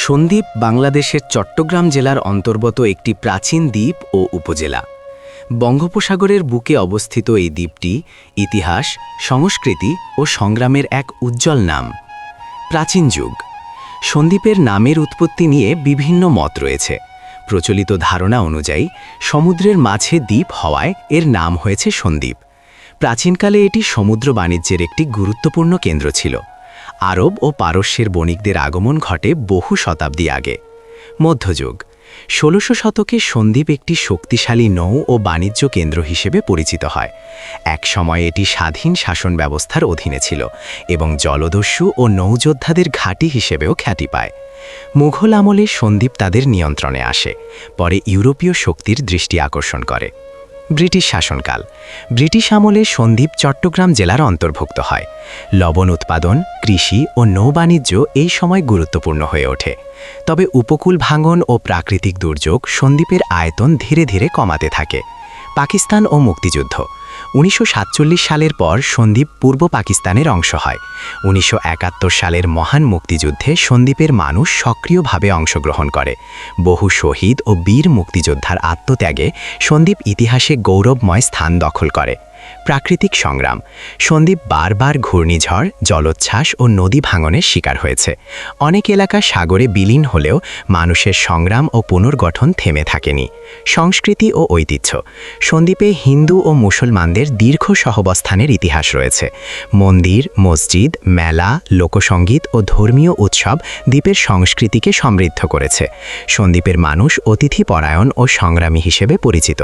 সন্দ্বীপ বাংলাদেশের চট্টগ্রাম জেলার অন্তর্গত একটি প্রাচীন দ্বীপ ও উপজেলা। বঙ্গোপসাগরের বুকে অবস্থিত এই দ্বীপটি ইতিহাস, সংস্কৃতি ও সংগ্রামের এক উজ্জ্বল নাম। প্রাচীন যুগ। সন্দ্বীপের নামের উৎপত্তি নিয়ে বিভিন্ন মত রয়েছে। প্রচলিত ধারণা অনুযায়ী সমুদ্রের মাঝে দ্বীপ হওয়ায় এর নাম হয়েছে সন্দ্বীপ। প্রাচীনকালে এটি সমুদ্র বাণিজ্যের একটি গুরুত্বপূর্ণ কেন্দ্র ছিল। আরব ও পারস্যের বণিকদের আগমন ঘটে বহু শতাব্দী আগে। মধ্যযুগ। ১৬০০ শতকে সন্দ্বীপ একটি শক্তিশালী নৌ ও বাণিজ্য কেন্দ্র হিসেবে পরিচিত হয়। এক সময় এটি স্বাধীন শাসন ব্যবস্থার অধীনে ছিল এবং জলদস্যু ও নৌযোদ্ধাদের ঘাঁটি হিসেবেও খ্যাতি পায়। মুঘল আমলে সন্দ্বীপ তাদের নিয়ন্ত্রণে আসে, পরে ইউরোপীয় শক্তির দৃষ্টি আকর্ষণ করে। ব্রিটিশ শাসনকাল। ব্রিটিশ আমলে সন্দ্বীপ চট্টগ্রাম জেলার অন্তর্ভুক্ত হয়। লবণ উৎপাদন, কৃষি ও নৌবাণিজ্য এই সময় গুরুত্বপূর্ণ হয়ে ওঠে। তবে উপকূল ভাঙন ও প্রাকৃতিক দুর্যোগ সন্দ্বীপের আয়তন ধীরে ধীরে কমাতে থাকে। পাকিস্তান ও মুক্তিযুদ্ধ। ১৯৪৭ সালের পর সন্দ্বীপ পূর্ব পাকিস্তানের অংশ হয়। ১৯৭১ সালের মহান মুক্তিযুদ্ধে সন্দ্বীপের মানুষ সক্রিয়ভাবে অংশগ্রহণ করে। বহু শহীদ ও বীর মুক্তিযোদ্ধার আত্মত্যাগে সন্দ্বীপ ইতিহাসে গৌরবময় স্থান দখল করে। প্রাকৃতিক সংগ্রাম। সন্দ্বীপ বারবার ঘূর্ণিঝড়, জলোচ্ছ্বাস ও নদী ভাঙনের শিকার হয়েছে। অনেক এলাকা সাগরে বিলীন হলেও মানুষের সংগ্রাম ও পুনর্গঠন থেমে থাকেনি। সংস্কৃতি ও ঐতিহ্য। সন্দ্বীপে হিন্দু ও মুসলমানদের দীর্ঘ সহাবস্থানের ইতিহাস রয়েছে। মন্দির, মসজিদ, মেলা, লোকসঙ্গীত ও ধর্মীয় উৎসব দ্বীপের সংস্কৃতিকে সমৃদ্ধ করেছে। সন্দ্বীপের মানুষ অতিথিপরায়ণ ও সংগ্রামী হিসেবে পরিচিত।